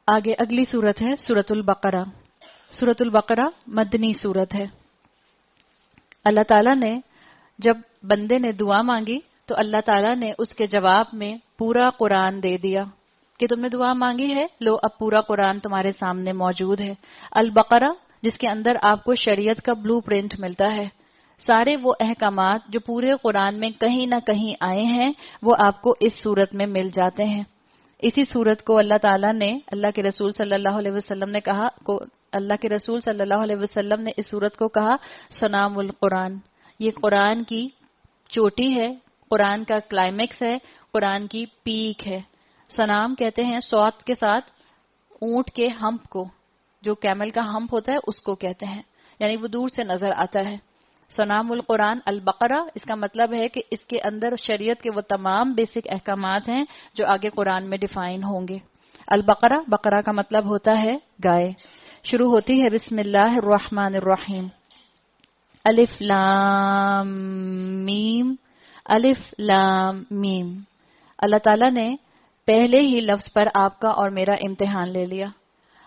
آگے اگلی سورت ہے سورۃ البقرہ. سورۃ البقرہ مدنی سورت ہے. اللہ تعالیٰ نے جب بندے نے دعا مانگی تو اللہ تعالیٰ نے اس کے جواب میں پورا قرآن دے دیا کہ تم نے دعا مانگی ہے، لو اب پورا قرآن تمہارے سامنے موجود ہے. البقرہ جس کے اندر آپ کو شریعت کا بلو پرنٹ ملتا ہے، سارے وہ احکامات جو پورے قرآن میں کہیں نہ کہیں آئے ہیں وہ آپ کو اس صورت میں مل جاتے ہیں. اسی صورت کو اللہ تعالیٰ نے اللہ کے رسول صلی اللہ علیہ وسلم نے کہا اللہ کے رسول صلی اللہ علیہ وسلم نے اس صورت کو کہا سنام القرآن. یہ قرآن کی چوٹی ہے، قرآن کا کلائمیکس ہے، قرآن کی پیک ہے. سنام کہتے ہیں صوت کے ساتھ اونٹ کے ہمپ کو، جو کیمل کا ہمپ ہوتا ہے اس کو کہتے ہیں، یعنی وہ دور سے نظر آتا ہے. سنام القرآن البقرہ، اس کا مطلب ہے کہ اس کے اندر شریعت کے وہ تمام بیسک احکامات ہیں جو آگے قرآن میں ڈیفائن ہوں گے. البقرہ، بقرہ کا مطلب ہوتا ہے گائے. شروع ہوتی ہے بسم اللہ الرحمن الرحیم. الف لام میم، الف لام میم. اللہ تعالیٰ نے پہلے ہی لفظ پر آپ کا اور میرا امتحان لے لیا.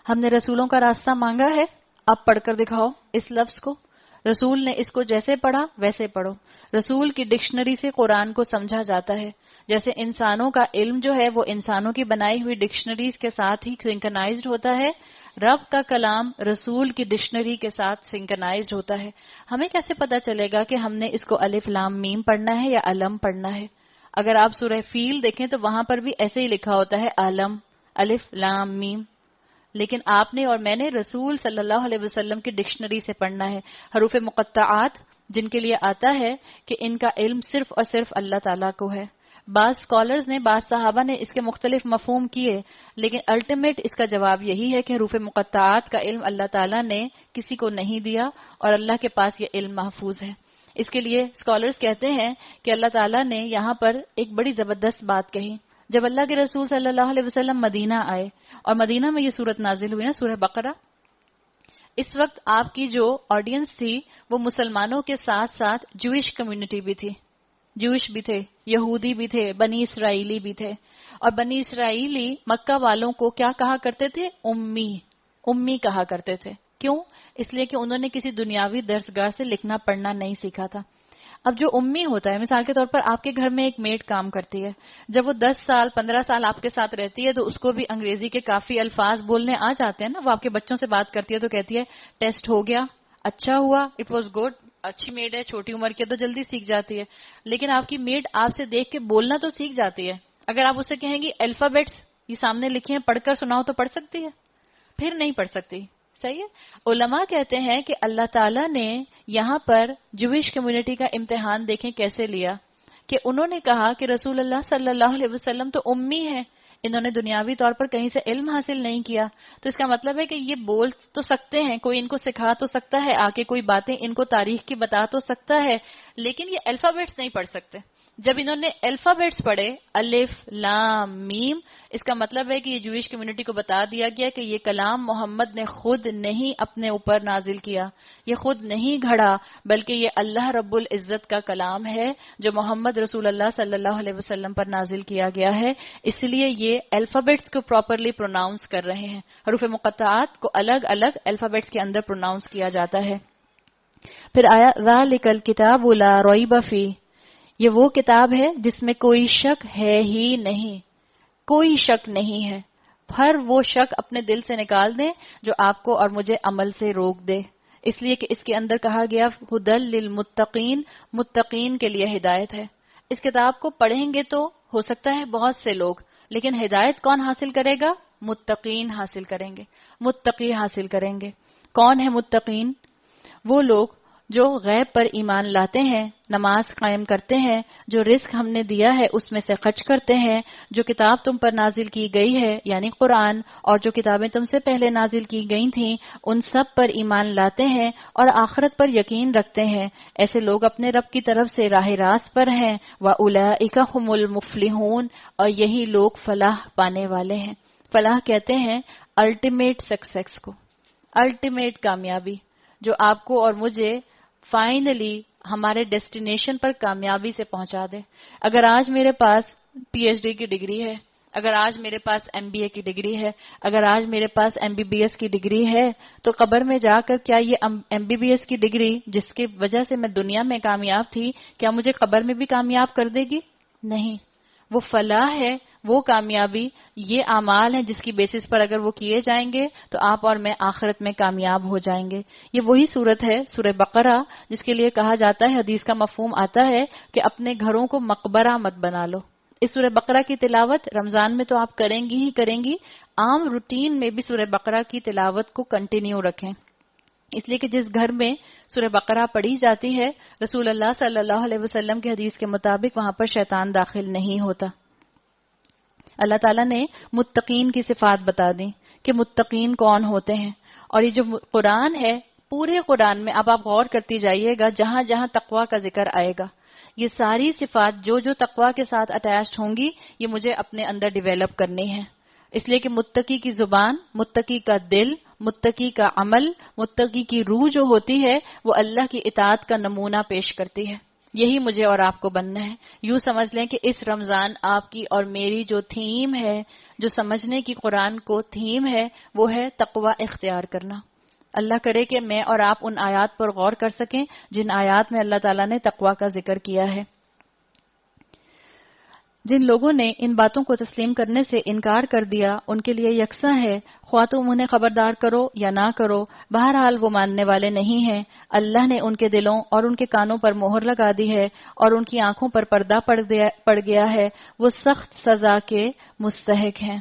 ہم نے رسولوں کا راستہ مانگا ہے، آپ پڑھ کر دکھاؤ اس لفظ کو. رسول نے اس کو جیسے پڑھا ویسے پڑھو. رسول کی ڈکشنری سے قرآن کو سمجھا جاتا ہے، جیسے انسانوں کا علم جو ہے وہ انسانوں کی بنائی ہوئی ڈکشنریز کے ساتھ ہی سنکرنائزڈ ہوتا ہے، رب کا کلام رسول کی ڈکشنری کے ساتھ سنکرنائزڈ ہوتا ہے. ہمیں کیسے پتا چلے گا کہ ہم نے اس کو الف لام میم پڑھنا ہے یا علم پڑھنا ہے؟ اگر آپ سورہ فیل دیکھیں تو وہاں پر بھی ایسے ہی لکھا ہوتا ہے علم، الف لام میم. لیکن آپ نے اور میں نے رسول صلی اللہ علیہ وسلم کی ڈکشنری سے پڑھنا ہے. حروف مقطعات جن کے لیے آتا ہے کہ ان کا علم صرف اور صرف اللہ تعالیٰ کو ہے. بعض اسکالرز نے، بعض صحابہ نے اس کے مختلف مفہوم کیے، لیکن الٹیمیٹ اس کا جواب یہی ہے کہ حروف مقطعات کا علم اللہ تعالیٰ نے کسی کو نہیں دیا اور اللہ کے پاس یہ علم محفوظ ہے. اس کے لیے اسکالرز کہتے ہیں کہ اللہ تعالیٰ نے یہاں پر ایک بڑی زبردست بات کہی. جب اللہ کے رسول صلی اللہ علیہ وسلم مدینہ آئے اور مدینہ میں یہ صورت نازل ہوئی نا، سورہ بقرہ، اس وقت آپ کی جو آڈینس تھی وہ مسلمانوں کے ساتھ ساتھ جوئش کمیونٹی بھی تھی. جوئش بھی تھے، یہودی بھی تھے، بنی اسرائیلی بھی تھے. اور بنی اسرائیلی مکہ والوں کو کیا کہا کرتے تھے؟ امی، امی کہا کرتے تھے. کیوں؟ اس لیے کہ انہوں نے کسی دنیاوی درسگاہ سے لکھنا پڑھنا نہیں سیکھا تھا. اب جو امی ہوتا ہے، مثال کے طور پر آپ کے گھر میں ایک میڈ کام کرتی ہے، جب وہ 10 سال 15 سال آپ کے ساتھ رہتی ہے تو اس کو بھی انگریزی کے کافی الفاظ بولنے آ جاتے ہیں نا. وہ آپ کے بچوں سے بات کرتی ہے تو کہتی ہے ٹیسٹ ہو گیا، اچھا ہوا، اٹ واز گڈ. اچھی میڈ ہے، چھوٹی عمر کی تو جلدی سیکھ جاتی ہے. لیکن آپ کی میڈ آپ سے دیکھ کے بولنا تو سیکھ جاتی ہے. اگر آپ اسے کہیں گی الفابیٹس یہ سامنے لکھے ہیں پڑھ کر سناؤ تو پڑھ سکتی ہے؟ پھر نہیں پڑھ سکتی. صحیح ہے. علماء کہتے ہیں کہ اللہ تعالیٰ نے یہاں پر جوئش کمیونٹی کا امتحان دیکھیں کیسے لیا، کہ انہوں نے کہا کہ رسول اللہ صلی اللہ علیہ وسلم تو امی ہیں، انہوں نے دنیاوی طور پر کہیں سے علم حاصل نہیں کیا، تو اس کا مطلب ہے کہ یہ بول تو سکتے ہیں، کوئی ان کو سکھا تو سکتا ہے، آ کے کوئی باتیں ان کو تاریخ کی بتا تو سکتا ہے، لیکن یہ الفابیٹس نہیں پڑھ سکتے. جب انہوں نے الفابیٹس پڑھے الف لام میم، اس کا مطلب ہے کہ یہ جوئش کمیونٹی کو بتا دیا گیا کہ یہ کلام محمد نے خود نہیں اپنے اوپر نازل کیا، یہ خود نہیں گھڑا، بلکہ یہ اللہ رب العزت کا کلام ہے جو محمد رسول اللہ صلی اللہ علیہ وسلم پر نازل کیا گیا ہے. اس لیے یہ الفابیٹس کو پراپرلی پروناؤنس کر رہے ہیں. حروف مقطعات کو الگ الگ الفابیٹس کے اندر پروناؤنس کیا جاتا ہے. پھر آیا ذالک الکتاب لا ریب فیہ، یہ وہ کتاب ہے جس میں کوئی شک ہے ہی نہیں، کوئی شک نہیں ہے. ہر وہ شک اپنے دل سے نکال دیں جو آپ کو اور مجھے عمل سے روک دے، اس لیے کہ اس کے اندر کہا گیا ہدی للمتقین، متقین کے لیے ہدایت ہے. اس کتاب کو پڑھیں گے تو ہو سکتا ہے بہت سے لوگ، لیکن ہدایت کون حاصل کرے گا؟ متقین حاصل کریں گے، متقی حاصل کریں گے. کون ہے متقین؟ وہ لوگ جو غیب پر ایمان لاتے ہیں، نماز قائم کرتے ہیں، جو رزق ہم نے دیا ہے اس میں سے خرچ کرتے ہیں، جو کتاب تم پر نازل کی گئی ہے یعنی قرآن اور جو کتابیں تم سے پہلے نازل کی گئی تھیں ان سب پر ایمان لاتے ہیں اور آخرت پر یقین رکھتے ہیں. ایسے لوگ اپنے رب کی طرف سے راہ راست پر ہیں. وَأُولَئِكَ هُمُ الْمُفْلِحُونَ، اور یہی لوگ فلاح پانے والے ہیں. فلاح کہتے ہیں الٹیمیٹ سکسیس کو، الٹیمیٹ کامیابی، جو آپ کو اور مجھے فائنلی ہمارے ڈیسٹینیشن پر کامیابی سے پہنچا دے. اگر آج میرے پاس پی ایچ ڈی کی ڈگری ہے، اگر آج میرے پاس MBA کی ڈگری ہے، اگر آج میرے پاس MBBS کی ڈگری ہے، تو قبر میں جا کر کیا یہ MBBS کی ڈگری جس کی وجہ سے میں دنیا میں کامیاب تھی، کیا مجھے قبر میں بھی کامیاب کر دے گی؟ نہیں. وہ فلاح ہے، وہ کامیابی، یہ اعمال ہیں جس کی بیسس پر اگر وہ کیے جائیں گے تو آپ اور میں آخرت میں کامیاب ہو جائیں گے. یہ وہی صورت ہے سورہ بقرہ جس کے لیے کہا جاتا ہے، حدیث کا مفہوم آتا ہے کہ اپنے گھروں کو مقبرہ مت بنا لو. اس سورہ بقرہ کی تلاوت رمضان میں تو آپ کریں گی ہی کریں گی، عام روٹین میں بھی سورہ بقرہ کی تلاوت کو کنٹینیو رکھیں. اس لیے کہ جس گھر میں سورہ بقرہ پڑھی جاتی ہے، رسول اللہ صلی اللہ علیہ وسلم کی حدیث کے مطابق وہاں پر شیطان داخل نہیں ہوتا. اللہ تعالیٰ نے متقین کی صفات بتا دی کہ متقین کون ہوتے ہیں. اور یہ جو قرآن ہے، پورے قرآن میں اب آپ غور کرتی جائیے گا، جہاں جہاں تقویٰ کا ذکر آئے گا، یہ ساری صفات جو جو تقویٰ کے ساتھ اٹیچڈ ہوں گی، یہ مجھے اپنے اندر ڈیویلپ کرنی ہے. اس لیے کہ متقی کی زبان، متقی کا دل، متقی کا عمل، متقی کی روح جو ہوتی ہے وہ اللہ کی اطاعت کا نمونہ پیش کرتی ہے. یہی مجھے اور آپ کو بننا ہے. یوں سمجھ لیں کہ اس رمضان آپ کی اور میری جو تھیم ہے، جو سمجھنے کی قرآن کو تھیم ہے، وہ ہے تقوی اختیار کرنا. اللہ کرے کہ میں اور آپ ان آیات پر غور کر سکیں جن آیات میں اللہ تعالیٰ نے تقوی کا ذکر کیا ہے. جن لوگوں نے ان باتوں کو تسلیم کرنے سے انکار کر دیا ان کے لیے یکساں ہے، خواہ تم انہیں خبردار کرو یا نہ کرو، بہرحال وہ ماننے والے نہیں ہیں. اللہ نے ان کے دلوں اور ان کے کانوں پر مہر لگا دی ہے اور ان کی آنکھوں پر پردہ پڑ گیا ہے. وہ سخت سزا کے مستحق ہیں.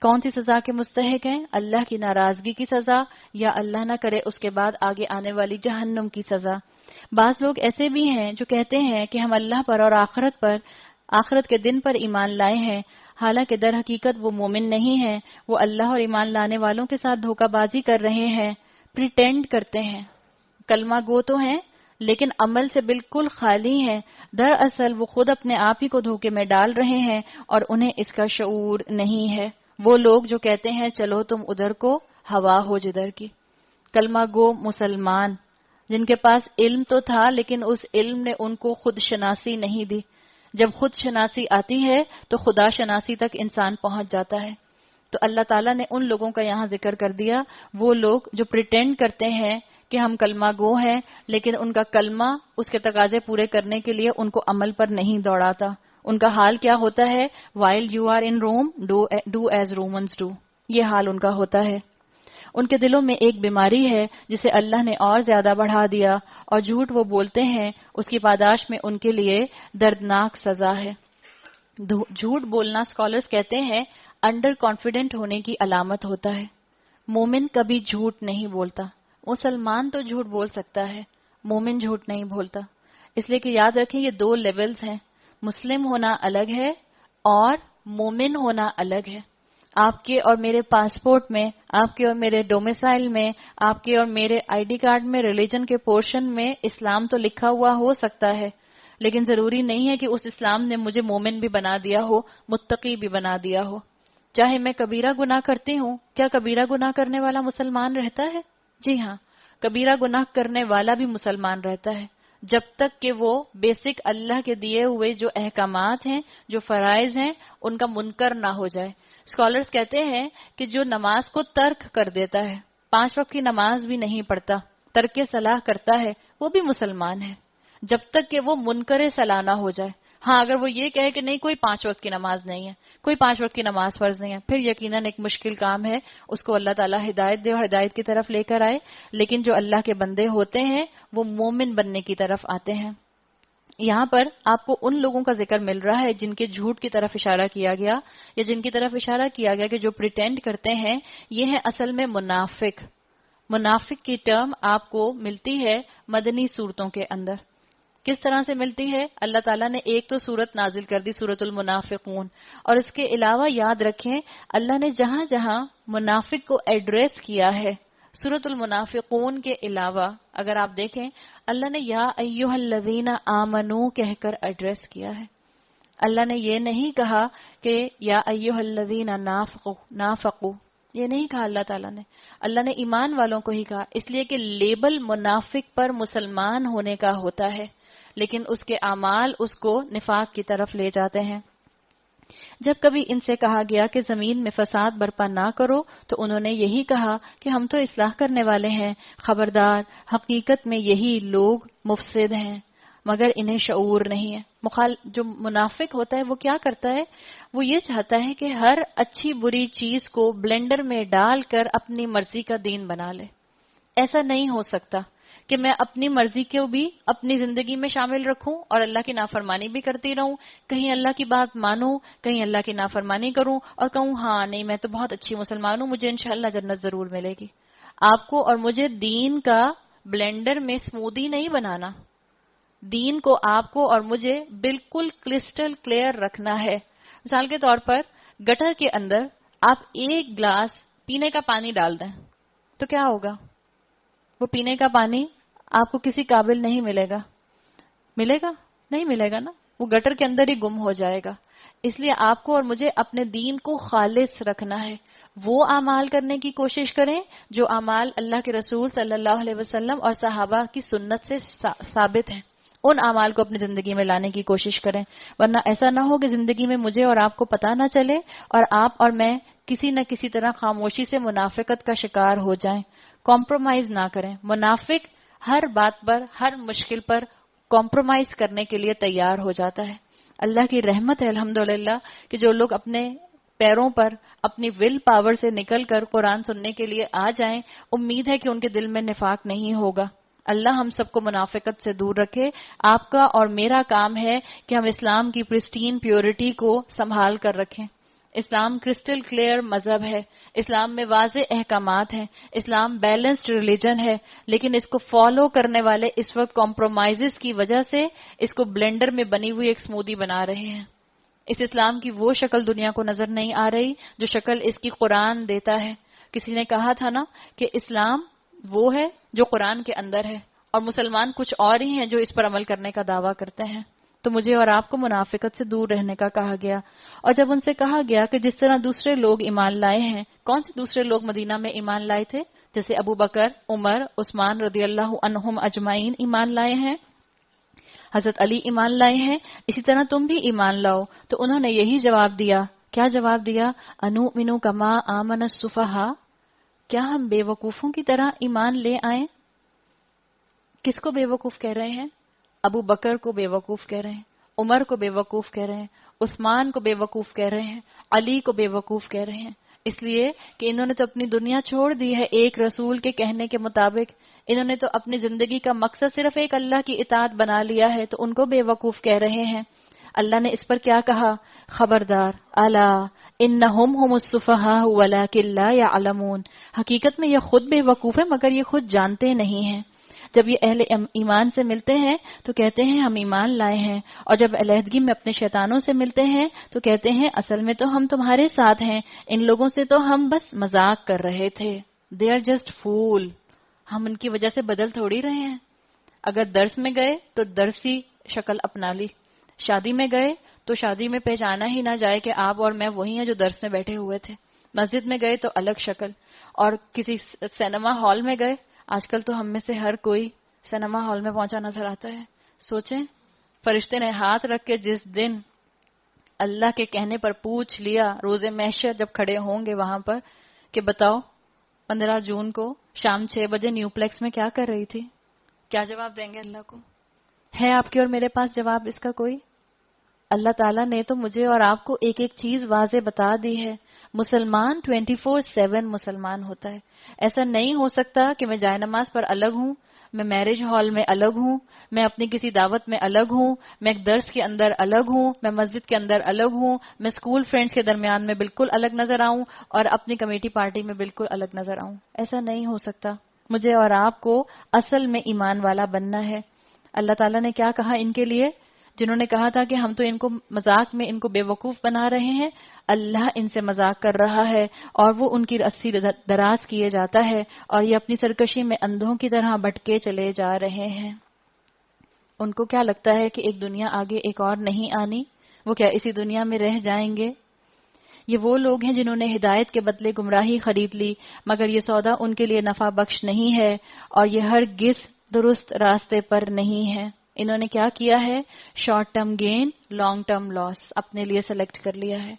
کون سی سزا کے مستحق ہیں؟ اللہ کی ناراضگی کی سزا، یا اللہ نہ کرے اس کے بعد آگے آنے والی جہنم کی سزا. بعض لوگ ایسے بھی ہیں جو کہتے ہیں کہ ہم اللہ پر اور آخرت کے دن پر ایمان لائے ہیں، حالانکہ در حقیقت وہ مومن نہیں ہیں. وہ اللہ اور ایمان لانے والوں کے ساتھ دھوکہ بازی کر رہے ہیں، پریٹینڈ کرتے ہیں. کلمہ گو تو ہیں لیکن عمل سے بالکل خالی ہیں. دراصل وہ خود اپنے آپ ہی کو دھوکے میں ڈال رہے ہیں اور انہیں اس کا شعور نہیں ہے. وہ لوگ جو کہتے ہیں چلو تم ادھر کو ہوا ہو جدھر کی. کلمہ گو مسلمان جن کے پاس علم تو تھا لیکن اس علم نے ان کو خود شناسی نہیں دی. جب خود شناسی آتی ہے تو خدا شناسی تک انسان پہنچ جاتا ہے. تو اللہ تعالیٰ نے ان لوگوں کا یہاں ذکر کر دیا، وہ لوگ جو پریٹینڈ کرتے ہیں کہ ہم کلمہ گو ہیں لیکن ان کا کلمہ اس کے تقاضے پورے کرنے کے لیے ان کو عمل پر نہیں دوڑاتا. ان کا حال کیا ہوتا ہے؟ while you are in Rome, do as Romans do. یہ حال ان کا ہوتا ہے. ان کے دلوں میں ایک بیماری ہے جسے اللہ نے اور زیادہ بڑھا دیا، اور جھوٹ وہ بولتے ہیں، اس کی پاداش میں ان کے لیے دردناک سزا ہے. جھوٹ بولنا اسکالرز کہتے ہیں انڈر کانفیڈنٹ ہونے کی علامت ہوتا ہے. مومن کبھی جھوٹ نہیں بولتا. مسلمان تو جھوٹ بول سکتا ہے، مومن جھوٹ نہیں بولتا. اس لیے کہ یاد رکھیں یہ دو لیولز ہیں، مسلم ہونا الگ ہے اور مومن ہونا الگ ہے. آپ کے اور میرے پاسپورٹ میں، آپ کے اور میرے ڈومیسائل میں، آپ کے اور میرے آئی ڈی کارڈ میں ریلیجن کے پورشن میں اسلام تو لکھا ہوا ہو سکتا ہے، لیکن ضروری نہیں ہے کہ اس اسلام نے مجھے مومن بھی بنا دیا ہو، متقی بھی بنا دیا ہو. چاہے میں کبیرہ گناہ کرتی ہوں، کیا کبیرہ گناہ کرنے والا مسلمان رہتا ہے؟ جی ہاں، کبیرہ گناہ کرنے والا بھی مسلمان رہتا ہے، جب تک کہ وہ بیسک اللہ کے دیے ہوئے جو احکامات ہیں، جو فرائض ہیں، ان کا منکر نہ ہو جائے. اسکالرز کہتے ہیں کہ جو نماز کو ترک کر دیتا ہے، 5 وقت کی نماز بھی نہیں پڑھتا، ترک صلاح کرتا ہے، وہ بھی مسلمان ہے، جب تک کہ وہ منکر صلاح نہ ہو جائے. ہاں اگر وہ یہ کہے کہ نہیں کوئی 5 وقت کی نماز نہیں ہے، کوئی 5 وقت کی نماز فرض نہیں ہے، پھر یقیناً ایک مشکل کام ہے، اس کو اللہ تعالیٰ ہدایت دے اور ہدایت کی طرف لے کر آئے. لیکن جو اللہ کے بندے ہوتے ہیں وہ مومن بننے کی طرف آتے ہیں. یہاں پر آپ کو ان لوگوں کا ذکر مل رہا ہے جن کے جھوٹ کی طرف اشارہ کیا گیا، یا جن کی طرف اشارہ کیا گیا کہ جو پریٹینڈ کرتے ہیں، یہ ہیں اصل میں منافق. منافق کی ٹرم آپ کو ملتی ہے مدنی صورتوں کے اندر. کس طرح سے ملتی ہے؟ اللہ تعالیٰ نے ایک تو صورت نازل کر دی، سورۃ المنافقون، اور اس کے علاوہ یاد رکھیں اللہ نے جہاں جہاں منافق کو ایڈریس کیا ہے، سورۃ المنافقون کے علاوہ اگر آپ دیکھیں اللہ نے یا ایھا الذین آمنو کہہ کر ایڈریس کیا ہے. اللہ نے یہ نہیں کہا کہ یا ایھا الذین نافقوا، یہ نہیں کہا اللہ تعالیٰ نے. اللہ نے ایمان والوں کو ہی کہا، اس لیے کہ لیبل منافق پر مسلمان ہونے کا ہوتا ہے، لیکن اس کے اعمال اس کو نفاق کی طرف لے جاتے ہیں. جب کبھی ان سے کہا گیا کہ زمین میں فساد برپا نہ کرو تو انہوں نے یہی کہا کہ ہم تو اصلاح کرنے والے ہیں، خبردار حقیقت میں یہی لوگ مفسد ہیں مگر انہیں شعور نہیں ہے۔ جو منافق ہوتا ہے وہ کیا کرتا ہے؟ وہ یہ چاہتا ہے کہ ہر اچھی بری چیز کو بلینڈر میں ڈال کر اپنی مرضی کا دین بنا لے۔ ایسا نہیں ہو سکتا کہ میں اپنی مرضی کو بھی اپنی زندگی میں شامل رکھوں اور اللہ کی نافرمانی بھی کرتی رہوں، کہیں اللہ کی بات مانوں، کہیں اللہ کی نافرمانی کروں اور کہوں ہاں نہیں میں تو بہت اچھی مسلمان ہوں، مجھے انشاءاللہ جنت ضرور ملے گی۔ آپ کو اور مجھے دین کا بلینڈر میں سمودی نہیں بنانا، دین کو آپ کو اور مجھے بالکل کرسٹل کلیئر رکھنا ہے۔ مثال کے طور پر گٹر کے اندر آپ ایک گلاس پینے کا پانی ڈال دیں تو کیا ہوگا؟ وہ پینے کا پانی آپ کو کسی قابل نہیں ملے گا، ملے گا؟ نہیں ملے گا نا، وہ گٹر کے اندر ہی گم ہو جائے گا۔ اس لیے آپ کو اور مجھے اپنے دین کو خالص رکھنا ہے، وہ اعمال کرنے کی کوشش کریں جو اعمال اللہ کے رسول صلی اللہ علیہ وسلم اور صحابہ کی سنت سے ثابت ہیں، ان اعمال کو اپنی زندگی میں لانے کی کوشش کریں، ورنہ ایسا نہ ہو کہ زندگی میں مجھے اور آپ کو پتہ نہ چلے اور آپ اور میں کسی نہ کسی طرح خاموشی سے منافقت کا شکار ہو جائیں۔ کمپرومائز نہ کریں۔ منافق ہر بات پر، ہر مشکل پر کمپرومائز کرنے کے لیے تیار ہو جاتا ہے۔ اللہ کی رحمت ہے الحمدللہ کہ جو لوگ اپنے پیروں پر اپنی ول پاور سے نکل کر قرآن سننے کے لیے آ جائیں، امید ہے کہ ان کے دل میں نفاق نہیں ہوگا۔ اللہ ہم سب کو منافقت سے دور رکھے۔ آپ کا اور میرا کام ہے کہ ہم اسلام کی پرسٹین پیورٹی کو سنبھال کر رکھیں۔ اسلام کرسٹل کلیئر مذہب ہے، اسلام میں واضح احکامات ہیں، اسلام بیلنسڈ ریلیجن ہے، لیکن اس کو فالو کرنے والے اس وقت کمپرومائزز کی وجہ سے اس کو بلینڈر میں بنی ہوئی ایک سمودی بنا رہے ہیں۔ اس اسلام کی وہ شکل دنیا کو نظر نہیں آ رہی جو شکل اس کی قرآن دیتا ہے۔ کسی نے کہا تھا نا کہ اسلام وہ ہے جو قرآن کے اندر ہے اور مسلمان کچھ اور ہی ہیں جو اس پر عمل کرنے کا دعویٰ کرتے ہیں۔ تو مجھے اور آپ کو منافقت سے دور رہنے کا کہا گیا، اور جب ان سے کہا گیا کہ جس طرح دوسرے لوگ ایمان لائے ہیں، کون سے دوسرے لوگ مدینہ میں ایمان لائے تھے؟ جیسے ابو بکر، عمر، عثمان رضی اللہ عنہم اجمعین ایمان لائے ہیں، حضرت علی ایمان لائے ہیں، اسی طرح تم بھی ایمان لاؤ۔ تو انہوں نے یہی جواب دیا، کیا جواب دیا؟ انؤمن کما آمن السفہاء، کیا ہم بے وقوفوں کی طرح ایمان لے آئیں؟ کس کو بے وقوف کہہ رہے ہیں؟ ابو بکر کو بے وقوف کہہ رہے ہیں، عمر کو بے وقوف کہہ رہے ہیں، عثمان کو بے وقوف کہہ رہے ہیں، علی کو بے وقوف کہہ رہے ہیں، اس لیے کہ انہوں نے تو اپنی دنیا چھوڑ دی ہے ایک رسول کے کہنے کے مطابق، انہوں نے تو اپنی زندگی کا مقصد صرف ایک اللہ کی اطاعت بنا لیا ہے، تو ان کو بے وقوف کہہ رہے ہیں۔ اللہ نے اس پر کیا کہا؟ خبردار، الا انہم هم السفہاء ولکن لا یعلمون، حقیقت میں یہ خود بے وقوف ہے مگر یہ خود جانتے نہیں ہیں۔ جب یہ اہل ایمان سے ملتے ہیں تو کہتے ہیں ہم ایمان لائے ہیں، اور جب علیحدگی میں اپنے شیطانوں سے ملتے ہیں تو کہتے ہیں اصل میں تو ہم تمہارے ساتھ ہیں، ان لوگوں سے تو ہم بس مذاق کر رہے تھے۔ دے آر جسٹ فول، ہم ان کی وجہ سے بدل تھوڑی رہے ہیں۔ اگر درس میں گئے تو درسی شکل اپنا لی، شادی میں گئے تو شادی میں پہچانا ہی نہ جائے کہ آپ اور میں وہی ہیں جو درس میں بیٹھے ہوئے تھے، مسجد میں گئے تو الگ شکل، اور کسی سینما ہال میں گئے، آج کل تو ہم میں سے ہر کوئی سینما ہال میں پہنچا نظر آتا ہے۔ سوچیں، فرشتے نے ہاتھ رکھ کے جس دن اللہ کے کہنے پر پوچھ لیا، روز محشر جب کھڑے ہوں گے وہاں پر، کہ بتاؤ 15 جون کو شام 6 بجے نیو پلیکس میں کیا کر رہی تھی؟ کیا جواب دیں گے اللہ کو؟ ہے آپ کے اور میرے پاس جواب اس کا کوئی؟ اللہ تعالیٰ نے تو مجھے اور آپ کو ایک ایک چیز واضح بتا دی ہے۔ مسلمان 24/7 مسلمان ہوتا ہے۔ ایسا نہیں ہو سکتا کہ میں جائے نماز پر الگ ہوں، میں میرج ہال میں الگ ہوں، میں اپنی کسی دعوت میں الگ ہوں، میں ایک درس کے اندر الگ ہوں، میں مسجد کے اندر الگ ہوں، میں اسکول فرینڈز کے درمیان میں بالکل الگ نظر آؤں اور اپنی کمیٹی پارٹی میں بالکل الگ نظر آؤں۔ ایسا نہیں ہو سکتا۔ مجھے اور آپ کو اصل میں ایمان والا بننا ہے۔ اللہ تعالیٰ نے کیا کہا ان کے لیے؟ جنہوں نے کہا تھا کہ ہم تو ان کو مذاق میں ان کو بے وقوف بنا رہے ہیں، اللہ ان سے مذاق کر رہا ہے اور وہ ان کی رسی دراز کیے جاتا ہے اور یہ اپنی سرکشی میں اندھوں کی طرح بھٹکے چلے جا رہے ہیں۔ ان کو کیا لگتا ہے کہ ایک دنیا آگے ایک اور نہیں آنی؟ وہ کیا اسی دنیا میں رہ جائیں گے؟ یہ وہ لوگ ہیں جنہوں نے ہدایت کے بدلے گمراہی خرید لی، مگر یہ سودا ان کے لیے نفع بخش نہیں ہے اور یہ ہرگز درست راستے پر نہیں ہے۔ انہوں نے کیا کیا ہے؟ Short term gain, long term loss اپنے لیے سلیکٹ کر لیا ہے۔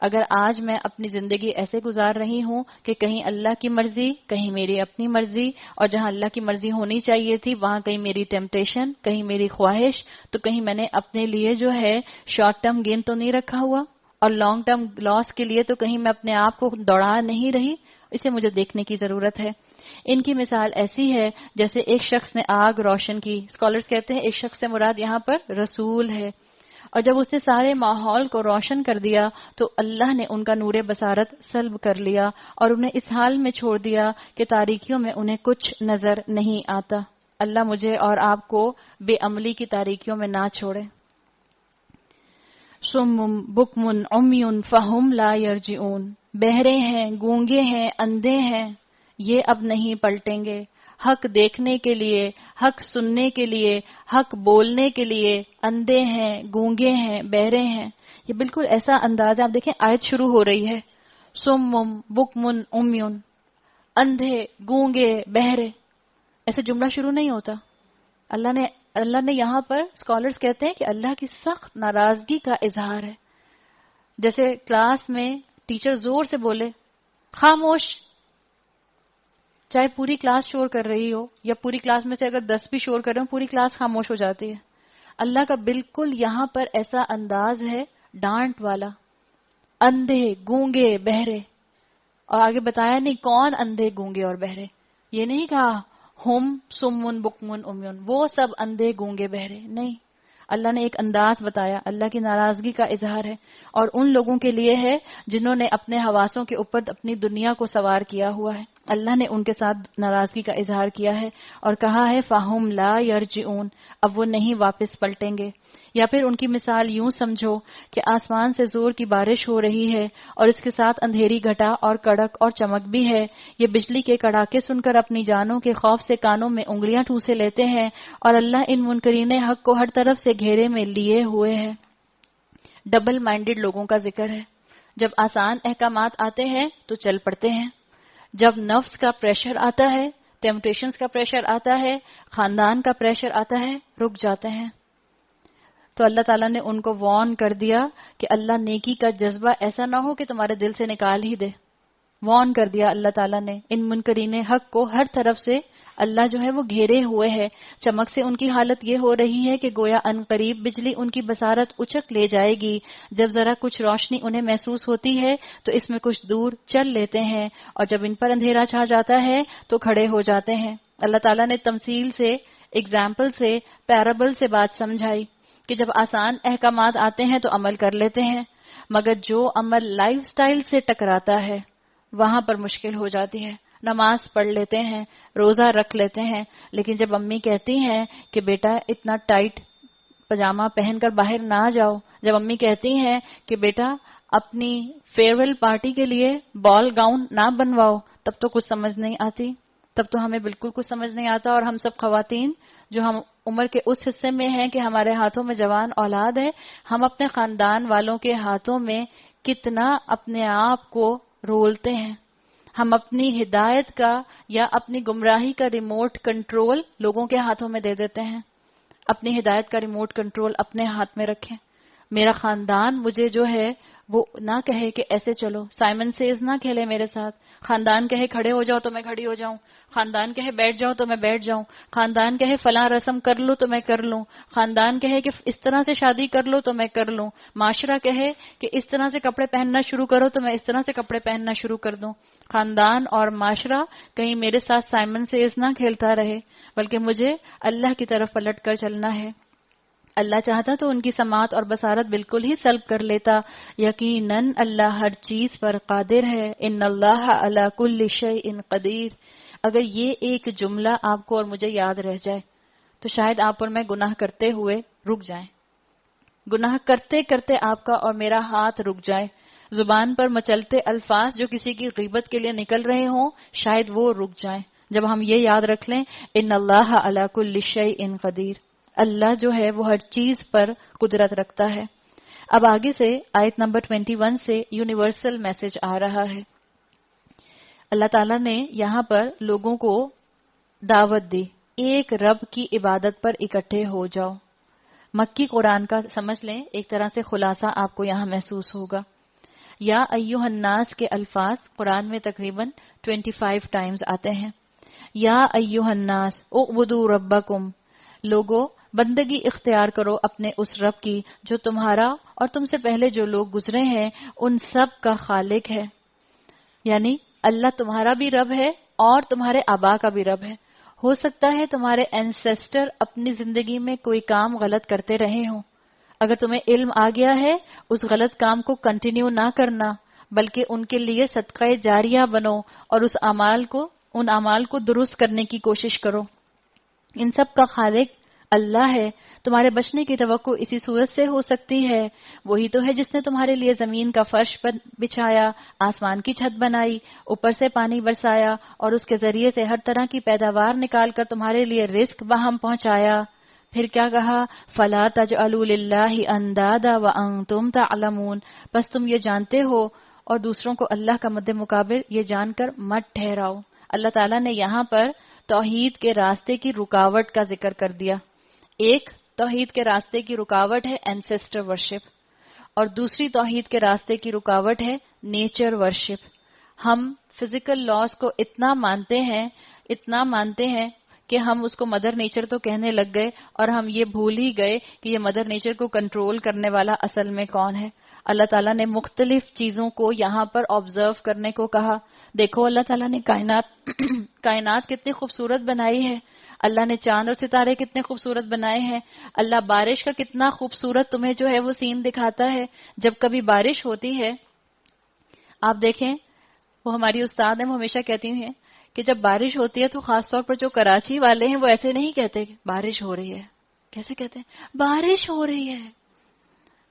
اگر آج میں اپنی زندگی ایسے گزار رہی ہوں کہ کہیں اللہ کی مرضی، کہیں میری اپنی مرضی، اور جہاں اللہ کی مرضی ہونی چاہیے تھی وہاں کہیں میری ٹیمپٹیشن، کہیں میری خواہش، تو کہیں میں نے اپنے لیے جو ہے شارٹ ٹرم گین تو نہیں رکھا ہوا، اور لانگ ٹرم لاس کے لیے تو کہیں میں اپنے آپ کو دوڑا نہیں رہی. اسے مجھے دیکھنے کی ضرورت ہے. ان کی مثال ایسی ہے جیسے ایک شخص نے آگ روشن کی. اسکالرز کہتے ہیں ایک شخص سے مراد یہاں پر رسول ہے، اور جب اس نے سارے ماحول کو روشن کر دیا تو اللہ نے ان کا نور بصارت سلب کر لیا اور انہیں اس حال میں چھوڑ دیا کہ تاریکیوں میں انہیں کچھ نظر نہیں آتا. اللہ مجھے اور آپ کو بے عملی کی تاریکیوں میں نہ چھوڑے. صم بکم عمی فہم لا یرجعون، بہرے ہیں، گونگے ہیں، اندھے ہیں، یہ اب نہیں پلٹیں گے. حق دیکھنے کے لیے، حق سننے کے لیے، حق بولنے کے لیے اندھے ہیں، گونگے ہیں، بہرے ہیں. یہ بالکل ایسا انداز ہے. آپ دیکھیں آیت شروع ہو رہی ہے سم بکم عمی، اندھے، گونگے، بہرے. ایسے جملہ شروع نہیں ہوتا. اللہ نے یہاں پر اسکالرز کہتے ہیں کہ اللہ کی سخت ناراضگی کا اظہار ہے. جیسے کلاس میں ٹیچر زور سے بولے خاموش، چاہے پوری کلاس شور کر رہی ہو یا پوری کلاس میں سے اگر 10 بھی شور کر رہے ہو پوری کلاس خاموش ہو جاتی ہے. اللہ کا بالکل یہاں پر ایسا انداز ہے ڈانٹ والا. اندھے، گونگے، بہرے. اور آگے بتایا نہیں کون اندھے، گونگے اور بہرے. یہ نہیں کہا ہم سمن بکمن امیون، وہ سب اندھے، گونگے، بہرے. نہیں، اللہ نے ایک انداز بتایا. اللہ کی ناراضگی کا اظہار ہے اور ان لوگوں کے لیے ہے جنہوں نے اپنے حواسوں کے اوپر اپنی دنیا کو سوار کیا ہوا ہے. اللہ نے ان کے ساتھ ناراضگی کا اظہار کیا ہے اور کہا ہے فَهُمْ لَا يَرْجِعُونَ، اب وہ نہیں واپس پلٹیں گے. یا پھر ان کی مثال یوں سمجھو کہ آسمان سے زور کی بارش ہو رہی ہے اور اس کے ساتھ اندھیری گھٹا اور کڑک اور چمک بھی ہے. یہ بجلی کے کڑاکے سن کر اپنی جانوں کے خوف سے کانوں میں انگلیاں ٹھوسے لیتے ہیں اور اللہ ان منکرین حق کو ہر طرف سے گھیرے میں لیے ہوئے ہے. ڈبل مائنڈڈ لوگوں کا ذکر ہے. جب آسان احکامات آتے ہیں تو چل پڑتے ہیں، جب نفس کا پریشر آتا ہے، ٹیمپٹیشنز کا پریشر آتا ہے، خاندان کا پریشر آتا ہے، رک جاتے ہیں. تو اللہ تعالیٰ نے ان کو وارن کر دیا کہ اللہ نیکی کا جذبہ ایسا نہ ہو کہ تمہارے دل سے نکال ہی دے. وارن کر دیا اللہ تعالیٰ نے ان منکرین حق کو. ہر طرف سے اللہ جو ہے وہ گھیرے ہوئے ہے. چمک سے ان کی حالت یہ ہو رہی ہے کہ گویا ان قریب بجلی ان کی بصارت اچک لے جائے گی. جب ذرا کچھ روشنی انہیں محسوس ہوتی ہے تو اس میں کچھ دور چل لیتے ہیں اور جب ان پر اندھیرا چھا جاتا ہے تو کھڑے ہو جاتے ہیں. اللہ تعالیٰ نے تمثیل سے، ایگزامپل سے، پیرابل سے بات سمجھائی کہ جب آسان احکامات آتے ہیں تو عمل کر لیتے ہیں، مگر جو عمل لائف سٹائل سے ٹکراتا ہے وہاں پر مشکل ہو جاتی ہے. نماز پڑھ لیتے ہیں، روزہ رکھ لیتے ہیں، لیکن جب امی کہتی ہیں کہ بیٹا اتنا ٹائٹ پجامہ پہن کر باہر نہ جاؤ، جب امی کہتی ہیں کہ بیٹا اپنی فیئرویل پارٹی کے لیے بال گاؤن نہ بنواؤ، تب تو کچھ سمجھ نہیں آتی. تب تو ہمیں بالکل کچھ سمجھ نہیں آتا. اور ہم سب خواتین جو ہم عمر کے اس حصے میں ہیں کہ ہمارے ہاتھوں میں جوان اولاد ہے، ہم اپنے خاندان والوں کے ہاتھوں میں کتنا اپنے آپ کو رولتے ہیں. ہم اپنی ہدایت کا یا اپنی گمراہی کا ریموٹ کنٹرول لوگوں کے ہاتھوں میں دے دیتے ہیں. اپنی ہدایت کا ریموٹ کنٹرول اپنے ہاتھ میں رکھیں. میرا خاندان مجھے جو ہے وہ نہ کہے کہ ایسے چلو، سائمن سیز نہ کھیلے میرے ساتھ. خاندان کہے کھڑے ہو جاؤ تو میں کھڑی ہو جاؤں، خاندان کہے بیٹھ جاؤ تو میں بیٹھ جاؤں، خاندان کہے فلاں رسم کر لو تو میں کر لوں، خاندان کہے کہ اس طرح سے شادی کر لو تو میں کر لوں، معاشرہ کہے کہ اس طرح سے کپڑے پہننا شروع کرو تو میں اس طرح سے کپڑے پہننا شروع کر دوں. خاندان اور معاشرہ کہیں میرے ساتھ سائمن سیز نہ کھیلتا رہے، بلکہ مجھے اللہ کی طرف پلٹ کر چلنا ہے. اللہ چاہتا تو ان کی سماعت اور بصارت بالکل ہی سلب کر لیتا. یقیناً اللہ ہر چیز پر قادر ہے. ان اللہ علی کل شیء قدیر. اگر یہ ایک جملہ آپ کو اور مجھے یاد رہ جائے تو شاید آپ اور میں گناہ کرتے ہوئے رک جائیں. گناہ کرتے کرتے آپ کا اور میرا ہاتھ رک جائے. زبان پر مچلتے الفاظ جو کسی کی غیبت کے لیے نکل رہے ہوں شاید وہ رک جائیں جب ہم یہ یاد رکھ لیں ان اللہ علی کل شیء قدیر. اللہ جو ہے وہ ہر چیز پر قدرت رکھتا ہے. اب آگے سے آیت نمبر 21 سے یونیورسل میسج آ رہا ہے. اللہ تعالیٰ نے یہاں پر لوگوں کو دعوت دی ایک رب کی عبادت پر اکٹھے ہو جاؤ. مکی قرآن کا سمجھ لیں ایک طرح سے خلاصہ آپ کو یہاں محسوس ہوگا. یا ایھا الناس کے الفاظ قرآن میں تقریباً 25 ٹائمز آتے ہیں. یا ایھا الناس اعبدوا ربکم، لوگو بندگی اختیار کرو اپنے اس رب کی جو تمہارا اور تم سے پہلے جو لوگ گزرے ہیں ان سب کا خالق ہے. یعنی اللہ تمہارا بھی رب ہے اور تمہارے آبا کا بھی رب ہے. ہو سکتا ہے تمہارے اینسیسٹر اپنی زندگی میں کوئی کام غلط کرتے رہے ہوں، اگر تمہیں علم آ گیا ہے اس غلط کام کو کنٹینیو نہ کرنا بلکہ ان کے لیے صدقہ جاریہ بنو اور ان اعمال کو درست کرنے کی کوشش کرو. ان سب کا خالق اللہ ہے. تمہارے بچنے کی توقع اسی صورت سے ہو سکتی ہے. وہی تو ہے جس نے تمہارے لیے زمین کا فرش بچھایا، آسمان کی چھت بنائی، اوپر سے پانی برسایا اور اس کے ذریعے سے ہر طرح کی پیداوار نکال کر تمہارے لیے رزق بہم پہنچایا. پھر کیا کہا؟ فَلَا تَجْعَلُوا لِلَّهِ أَنْدَادًا وَأَنْتُمْ تَعْلَمُونَ، بس تم یہ جانتے ہو اور دوسروں کو اللہ کا مد مقابل یہ جان کر مت ٹھہراؤ. اللہ تعالیٰ نے یہاں پر توحید کے راستے کی رکاوٹ کا ذکر کر دیا. ایک توحید کے راستے کی رکاوٹ ہے اینسیسٹر ورشپ، اور دوسری توحید کے راستے کی رکاوٹ ہے نیچر ورشپ. ہم فزیکل لاز کو اتنا مانتے ہیں کہ ہم اس کو مدر نیچر تو کہنے لگ گئے اور ہم یہ بھول ہی گئے کہ یہ مدر نیچر کو کنٹرول کرنے والا اصل میں کون ہے. اللہ تعالیٰ نے مختلف چیزوں کو یہاں پر آبزرو کرنے کو کہا. دیکھو اللہ تعالیٰ نے کائنات کتنی خوبصورت بنائی ہے. اللہ نے چاند اور ستارے کتنے خوبصورت بنائے ہیں. اللہ بارش کا کتنا خوبصورت تمہیں جو ہے وہ سین دکھاتا ہے. جب کبھی بارش ہوتی ہے، آپ دیکھیں، وہ ہماری استاد ہیں، وہ ہمیشہ کہتی ہیں کہ جب بارش ہوتی ہے تو خاص طور پر جو کراچی والے ہیں وہ ایسے نہیں کہتے کہ بارش ہو رہی ہے. کیسے کہتے ہیں؟ بارش ہو رہی ہے.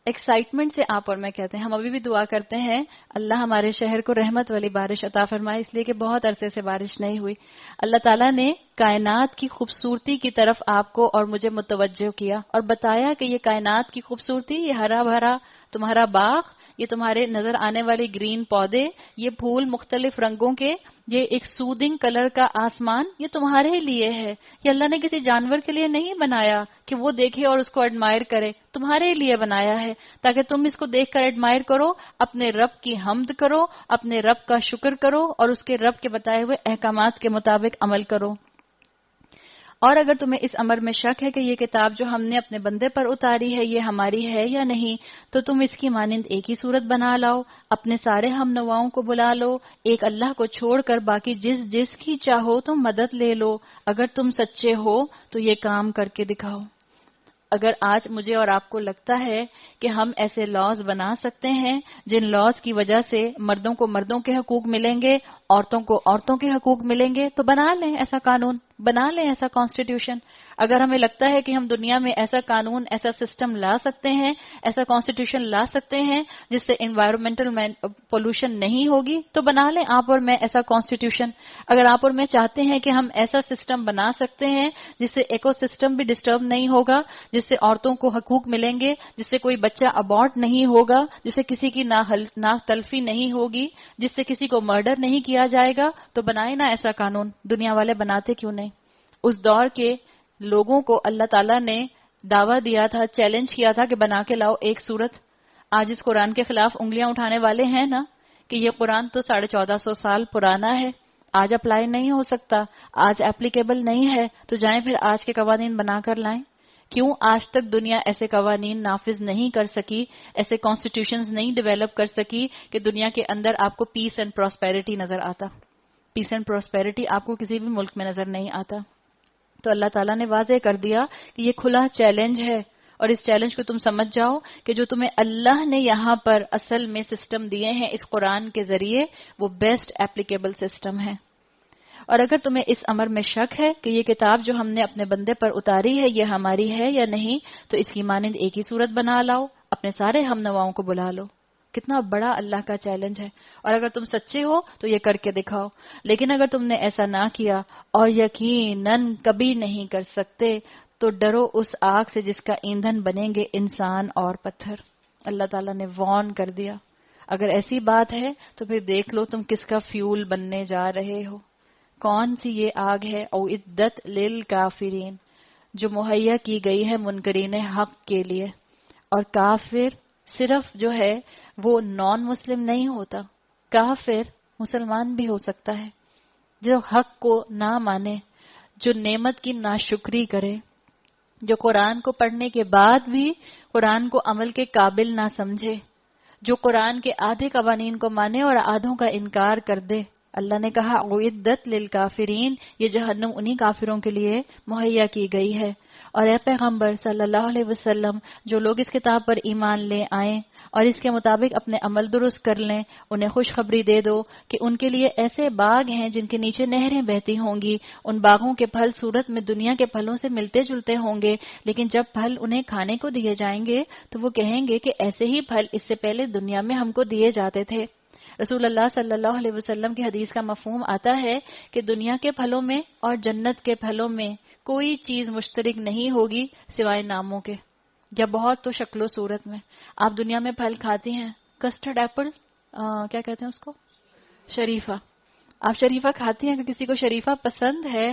ایکسائٹمنٹ سے آپ اور میں کہتے ہیں. ہم ابھی بھی دعا کرتے ہیں اللہ ہمارے شہر کو رحمت والی بارش عطا فرمائے، اس لیے کہ بہت عرصے سے بارش نہیں ہوئی. اللہ تعالیٰ نے کائنات کی خوبصورتی کی طرف آپ کو اور مجھے متوجہ کیا اور بتایا کہ یہ کائنات کی خوبصورتی، یہ ہرا بھرا تمہارا باغ، یہ تمہارے نظر آنے والے گرین پودے، یہ پھول مختلف رنگوں کے، یہ ایک سودنگ کلر کا آسمان، یہ تمہارے لیے ہے. یہ اللہ نے کسی جانور کے لیے نہیں بنایا کہ وہ دیکھے اور اس کو ایڈمائر کرے، تمہارے لیے بنایا ہے تاکہ تم اس کو دیکھ کر ایڈمائر کرو، اپنے رب کی حمد کرو، اپنے رب کا شکر کرو اور اس کے رب کے بتائے ہوئے احکامات کے مطابق عمل کرو. اور اگر تمہیں اس امر میں شک ہے کہ یہ کتاب جو ہم نے اپنے بندے پر اتاری ہے یہ ہماری ہے یا نہیں، تو تم اس کی مانند ایک ہی صورت بنا لاؤ، اپنے سارے ہم نواؤں کو بلا لو، ایک اللہ کو چھوڑ کر باقی جس کی چاہو تم مدد لے لو. اگر تم سچے ہو تو یہ کام کر کے دکھاؤ. اگر آج مجھے اور آپ کو لگتا ہے کہ ہم ایسے لاز بنا سکتے ہیں جن لاز کی وجہ سے مردوں کو مردوں کے حقوق ملیں گے، عورتوں کو عورتوں کے حقوق ملیں گے، تو بنا لیں ایسا قانون، بنا لیں ایسا کانسٹیٹیوشن. اگر ہمیں لگتا ہے کہ ہم دنیا میں ایسا قانون، ایسا سسٹم لا سکتے ہیں، ایسا کانسٹیٹیوشن لا سکتے ہیں جس سے انوائرمنٹل پولوشن نہیں ہوگی، تو بنا لیں آپ اور میں ایسا کانسٹیٹیوشن. اگر آپ اور میں چاہتے ہیں کہ ہم ایسا سسٹم بنا سکتے ہیں جس سے ایکو سسٹم بھی ڈسٹرب نہیں ہوگا، جس سے عورتوں کو حقوق ملیں گے، جس سے کوئی بچہ ابارٹ نہیں ہوگا، جس سے کسی کی ناک تلفی نہیں ہوگی، جس سے کسی کو مرڈر نہیں کیا جائے گا، تو بنائے نا ایسا قانون. دنیا والے بناتے کیوں نہیں؟ اس دور کے لوگوں کو اللہ تعالیٰ نے دعویٰ دیا تھا، چیلنج کیا تھا کہ بنا کے لاؤ ایک صورت. آج اس قرآن کے خلاف انگلیاں اٹھانے والے ہیں نا کہ یہ قرآن تو 1450 سال پرانا ہے، آج اپلائی نہیں ہو سکتا، آج اپلیکیبل نہیں ہے، تو جائیں پھر آج کے قوانین بنا کر لائیں. کیوں آج تک دنیا ایسے قوانین نافذ نہیں کر سکی، ایسے کانسٹیٹیوشنز نہیں ڈیولپ کر سکی کہ دنیا کے اندر آپ کو پیس اینڈ پراسپیرٹی نظر آتا؟ پیس اینڈ پراسپیرٹی آپ کو کسی بھی ملک میں نظر نہیں آتا. تو اللہ تعالیٰ نے واضح کر دیا کہ یہ کھلا چیلنج ہے، اور اس چیلنج کو تم سمجھ جاؤ کہ جو تمہیں اللہ نے یہاں پر اصل میں سسٹم دیے ہیں اس قرآن کے ذریعے، وہ بیسٹ اپلیکیبل سسٹم ہے. اور اگر تمہیں اس امر میں شک ہے کہ یہ کتاب جو ہم نے اپنے بندے پر اتاری ہے یہ ہماری ہے یا نہیں، تو اس کی مانند ایک ہی صورت بنا لاؤ، اپنے سارے ہم نواؤں کو بلا لو. کتنا بڑا اللہ کا چیلنج ہے. اور اگر تم سچے ہو تو یہ کر کے دکھاؤ. لیکن اگر تم نے ایسا نہ کیا اور یقیناً کبھی نہیں کر سکتے، تو ڈرو اس آگ سے جس کا ایندھن بنیں گے انسان اور پتھر. اللہ تعالیٰ نے وارن کر دیا. اگر ایسی بات ہے تو پھر دیکھ لو تم کس کا فیول بننے جا رہے ہو. کون سی یہ آگ ہے؟ او عدت للکافرین، جو مہیا کی گئی ہے منکرین حق کے لیے، اور کافر صرف جو ہے وہ نان مسلم نہیں ہوتا، کافر مسلمان بھی ہو سکتا ہے، جو حق کو نہ مانے، جو نعمت کی ناشکری کرے، جو قرآن کو پڑھنے کے بعد بھی قرآن کو عمل کے قابل نہ سمجھے، جو قرآن کے آدھے قوانین کو مانے اور آدھوں کا انکار کر دے۔ اللہ نے کہا اعدت للکافرین، یہ جہنم انہی کافروں کے لیے مہیا کی گئی ہے۔ اور اے پیغمبر صلی اللہ علیہ وسلم، جو لوگ اس کتاب پر ایمان لے آئیں اور اس کے مطابق اپنے عمل درست کر لیں، انہیں خوشخبری دے دو کہ ان کے لیے ایسے باغ ہیں جن کے نیچے نہریں بہتی ہوں گی۔ ان باغوں کے پھل صورت میں دنیا کے پھلوں سے ملتے جلتے ہوں گے، لیکن جب پھل انہیں کھانے کو دیے جائیں گے تو وہ کہیں گے کہ ایسے ہی پھل اس سے پہلے دنیا میں ہم کو دیے جاتے تھے۔ رسول اللہ صلی اللہ علیہ وسلم کی حدیث کا مفہوم آتا ہے کہ دنیا کے پھلوں میں اور جنت کے پھلوں میں کوئی چیز مشترک نہیں ہوگی سوائے ناموں کے، یا بہت تو شکل و صورت میں۔ آپ دنیا میں پھل کھاتی ہیں، کسٹرڈ ایپل، کیا کہتے ہیں اس کو، شریفہ۔ آپ شریفہ کھاتی ہیں، کہ کسی کو شریفہ پسند ہے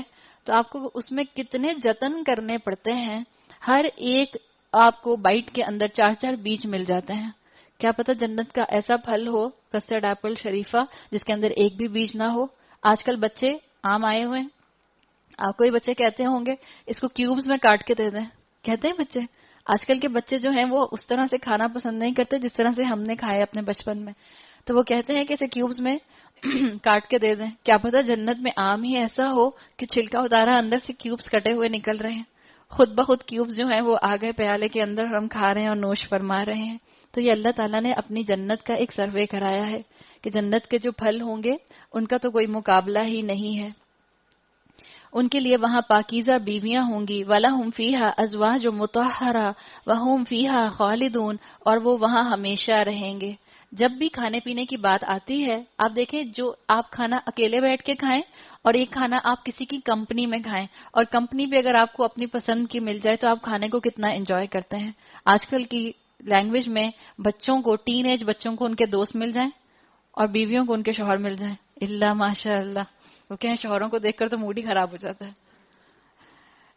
تو آپ کو اس میں کتنے جتن کرنے پڑتے ہیں، ہر ایک آپ کو بائٹ کے اندر 4 بیج مل جاتے ہیں۔ کیا پتہ جنت کا ایسا پھل ہو، کسٹرڈ ایپل، شریفہ، جس کے اندر ایک بھی بیج نہ ہو۔ آج کل بچے آم آئے ہوئے ہیں، آپ کوئی بچے کہتے ہوں گے اس کو کیوبز میں کاٹ کے دے دیں، کہتے ہیں بچے؟ آج کل کے بچے جو ہیں وہ اس طرح سے کھانا پسند نہیں کرتے جس طرح سے ہم نے کھایا اپنے بچپن میں، تو وہ کہتے ہیں کہ اسے کیوبز میں کاٹ کے دے دیں۔ کیا پتہ جنت میں آم ہی ایسا ہو کہ چھلکا اتارا، اندر سے کیوبز کٹے ہوئے نکل رہے ہیں، خود بخود کیوبز جو ہیں وہ آگے پیالے کے اندر ہم کھا رہے ہیں اور نوش فرما رہے ہیں۔ تو یہ اللہ تعالیٰ نے اپنی جنت کا ایک سروے کرایا ہے کہ جنت کے جو پھل ہوں گے ان کا تو کوئی مقابلہ ہی نہیں ہے۔ ان کے لیے وہاں پاکیزہ بیویاں ہوں گی، وَلَهُمْ فِيهَا أَزْوَاجٌ مُطَهَّرَةٌ وَهُمْ فِيهَا خَالِدُونَ، اور وہ وہاں ہمیشہ رہیں گے۔ جب بھی کھانے پینے کی بات آتی ہے، آپ دیکھیں جو آپ کھانا اکیلے بیٹھ کے کھائیں اور ایک کھانا آپ کسی کی کمپنی میں کھائیں، اور کمپنی بھی اگر آپ کو اپنی پسند کی مل جائے تو آپ کھانے کو کتنا انجوائے کرتے ہیں۔ آج کل کی لینگویج میں بچوں کو، ٹین ایج بچوں کو ان کے دوست مل جائیں اور بیویوں کو ان کے شوہر مل جائیں، اللہ ماشاء اللہ، وہ کہیں شوہروں کو دیکھ کر تو موڈ ہی خراب ہو جاتا ہے۔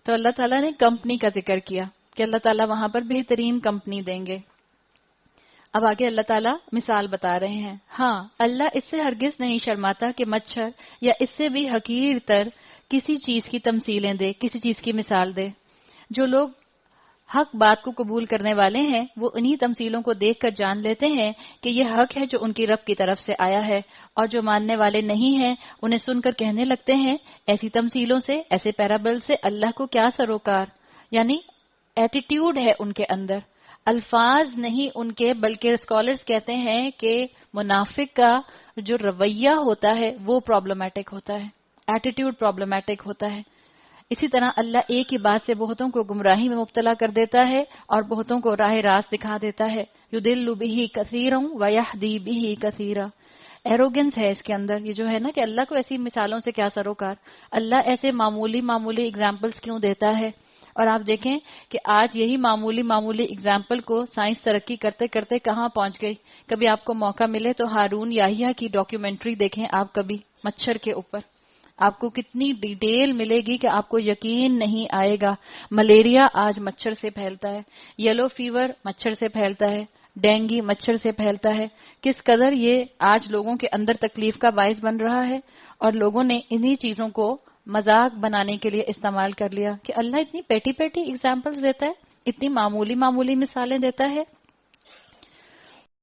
تو اللہ تعالیٰ نے کمپنی کا ذکر کیا کہ اللہ تعالیٰ وہاں پر بہترین کمپنی دیں گے۔ اب آگے اللہ تعالیٰ مثال بتا رہے ہیں، ہاں اللہ اس سے ہرگز نہیں شرماتا کہ مچھر یا اس سے بھی حقیر تر کسی چیز کی تمثیلیں دے، کسی چیز کی مثال دے۔ جو لوگ حق بات کو قبول کرنے والے ہیں وہ انہی تمثیلوں کو دیکھ کر جان لیتے ہیں کہ یہ حق ہے جو ان کی رب کی طرف سے آیا ہے، اور جو ماننے والے نہیں ہیں انہیں سن کر کہنے لگتے ہیں ایسی تمثیلوں سے، ایسے پیرابل سے اللہ کو کیا سروکار، یعنی ایٹیٹیوڈ ہے ان کے اندر، الفاظ نہیں ان کے، بلکہ اسکالرز کہتے ہیں کہ منافق کا جو رویہ ہوتا ہے وہ پرابلمٹک ہوتا ہے، ایٹیٹیوڈ پرابلمٹک ہوتا ہے۔ اسی طرح اللہ ایک ہی بات سے بہتوں کو گمراہی میں مبتلا کر دیتا ہے اور بہتوں کو راہ راست دکھا دیتا ہے۔ یضل بہ کثیرا ویہدی بہ کثیرا، ایروگنس ہے اس کے اندر، یہ جو ہے نا کہ اللہ کو ایسی مثالوں سے کیا سروکار، اللہ ایسے معمولی معمولی اگزامپلس کیوں دیتا ہے۔ اور آپ دیکھیں کہ آج یہی معمولی معمولی اگزامپل کو سائنس ترقی کرتے کرتے کہاں پہنچ گئی۔ کبھی آپ کو موقع ملے تو ہارون یاحییٰ کی ڈاکیومنٹری دیکھیں آپ کبھی، مچھر کے اوپر، آپ کو کتنی ڈیٹیل ملے گی کہ آپ کو یقین نہیں آئے گا۔ ملیریا آج مچھر سے پھیلتا ہے، یلو فیور مچھر سے پھیلتا ہے، ڈینگی مچھر سے پھیلتا ہے۔ کس قدر یہ آج لوگوں کے اندر تکلیف کا باعث بن رہا ہے، اور لوگوں نے انہی چیزوں کو مذاق بنانے کے لیے استعمال کر لیا کہ اللہ اتنی پیٹی پیٹی اگزامپلز دیتا ہے، اتنی معمولی معمولی مثالیں دیتا ہے۔